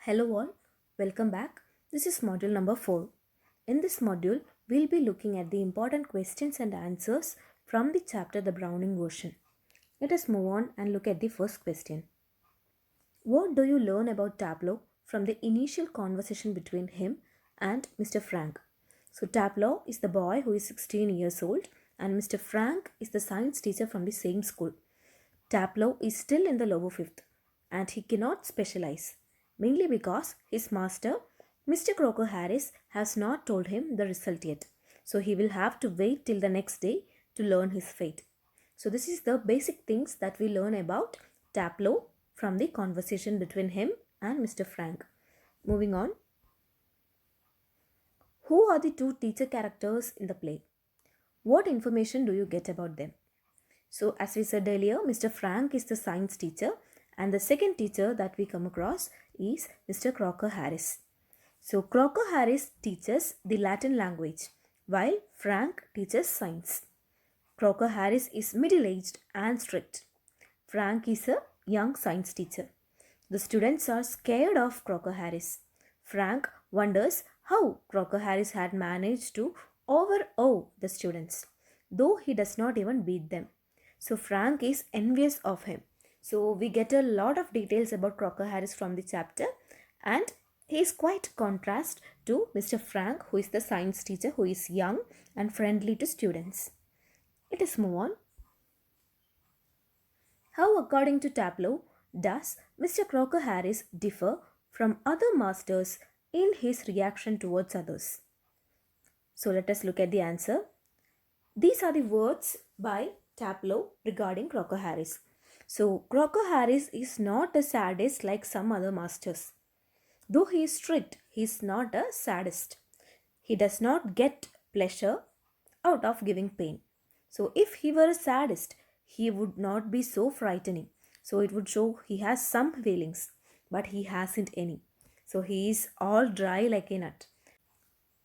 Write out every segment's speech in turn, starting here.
Hello all, welcome back. This is module number 4. In this module, we'll be looking at the important questions and answers from the chapter The Browning Version. Let us move on and look at the first question. What do you learn about Tableau from the initial conversation between him and Mr. Frank? So, Tableau is the boy who is 16 years old, and Mr. Frank is the science teacher from the same school. Tableau is still in the lower fifth, and he cannot specialize, mainly because his master, Mr. Crocker Harris, has not told him the result yet. So he will have to wait till the next day to learn his fate. So this is the basic things that we learn about Tableau from the conversation between him and Mr. Frank. Moving on. Who are the two teacher characters in the play? What information do you get about them? So, as we said earlier, Mr. Frank is the science teacher, and the second teacher that we come across is Mr. Crocker Harris. So, Crocker Harris teaches the Latin language, while Frank teaches science. Crocker Harris is middle aged and strict. Frank is a young science teacher. The students are scared of Crocker Harris. Frank wonders how Crocker Harris had managed to overawe the students, though he does not even beat them. So Frank is envious of him. So we get a lot of details about Crocker Harris from the chapter, and he is quite contrast to Mr. Frank, who is the science teacher, who is young and friendly to students. Let us move on. How, according to Tableau, does Mr. Crocker Harris differ from other masters in his reaction towards others? So let us look at the answer. These are the words by Tableau regarding Crocker Harris. So Crocker Harris is not a sadist like some other masters. Though he is strict, he is not a sadist. He does not get pleasure out of giving pain. So if he were a sadist, he would not be so frightening. So it would show he has some feelings, but he hasn't any. So he is all dry like a nut.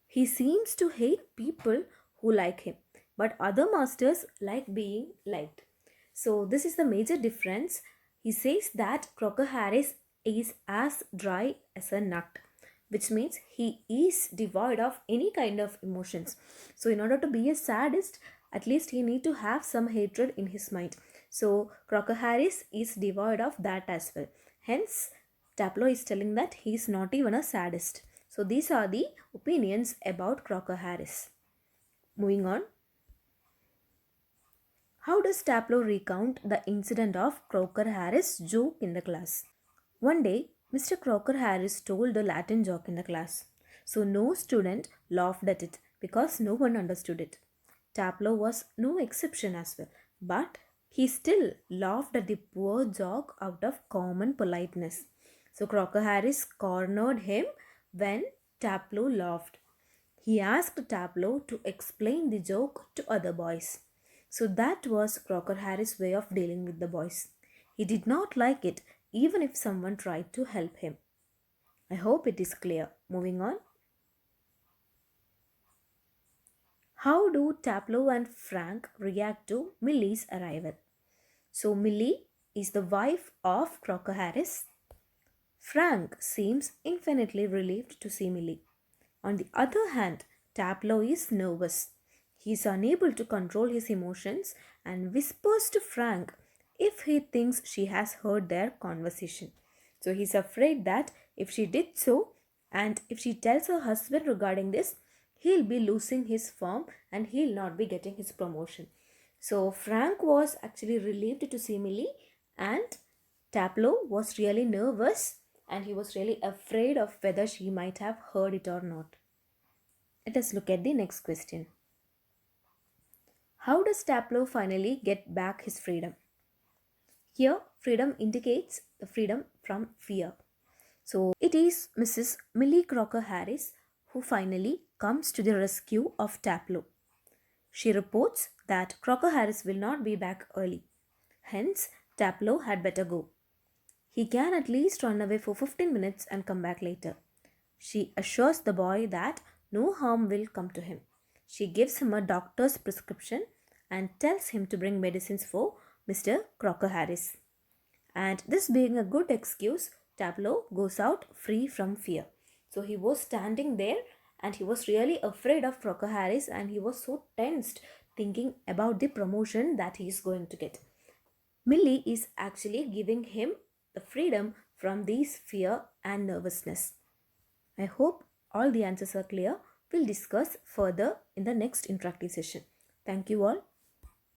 He seems to hate people who like him, but other masters like being liked. So this is the major difference. He says that Crocker Harris is as dry as a nut, which means he is devoid of any kind of emotions. So in order to be a sadist, at least he need to have some hatred in his mind. So Crocker Harris is devoid of that as well. Hence, Tableau is telling that he is not even a sadist. So these are the opinions about Crocker Harris. Moving on. How does Tableau recount the incident of Crocker Harris' joke in the class? One day, Mr. Crocker Harris told a Latin joke in the class. So no student laughed at it because no one understood it. Tableau was no exception as well, but he still laughed at the poor joke out of common politeness. So Crocker Harris cornered him when Tableau laughed. He asked Tableau to explain the joke to other boys. So that was Crocker Harris' way of dealing with the boys. He did not like it even if someone tried to help him. I hope it is clear. Moving on. How do Tableau and Frank react to Millie's arrival? So Millie is the wife of Crocker Harris. Frank seems infinitely relieved to see Millie. On the other hand, Tableau is nervous. He is unable to control his emotions and whispers to Frank if he thinks she has heard their conversation. So he is afraid that if she did so, and if she tells her husband regarding this, he'll be losing his firm and he'll not be getting his promotion. So Frank was actually relieved to see Millie, and Tableau was really nervous and he was really afraid of whether she might have heard it or not. Let us look at the next question. How does Tableau finally get back his freedom? Here, freedom indicates the freedom from fear. So, it is Mrs. Millie Crocker Harris who finally comes to the rescue of Tableau. She reports that Crocker Harris will not be back early. Hence, Tableau had better go. He can at least run away for 15 minutes and come back later. She assures the boy that no harm will come to him. She gives him a doctor's prescription and tells him to bring medicines for Mr. Crocker Harris. And this being a good excuse, Tableau goes out free from fear. So he was standing there and he was really afraid of Crocker Harris and he was so tensed thinking about the promotion that he is going to get. Millie is actually giving him the freedom from these fear and nervousness. I hope all the answers are clear. We'll discuss further in the next interactive session. Thank you all.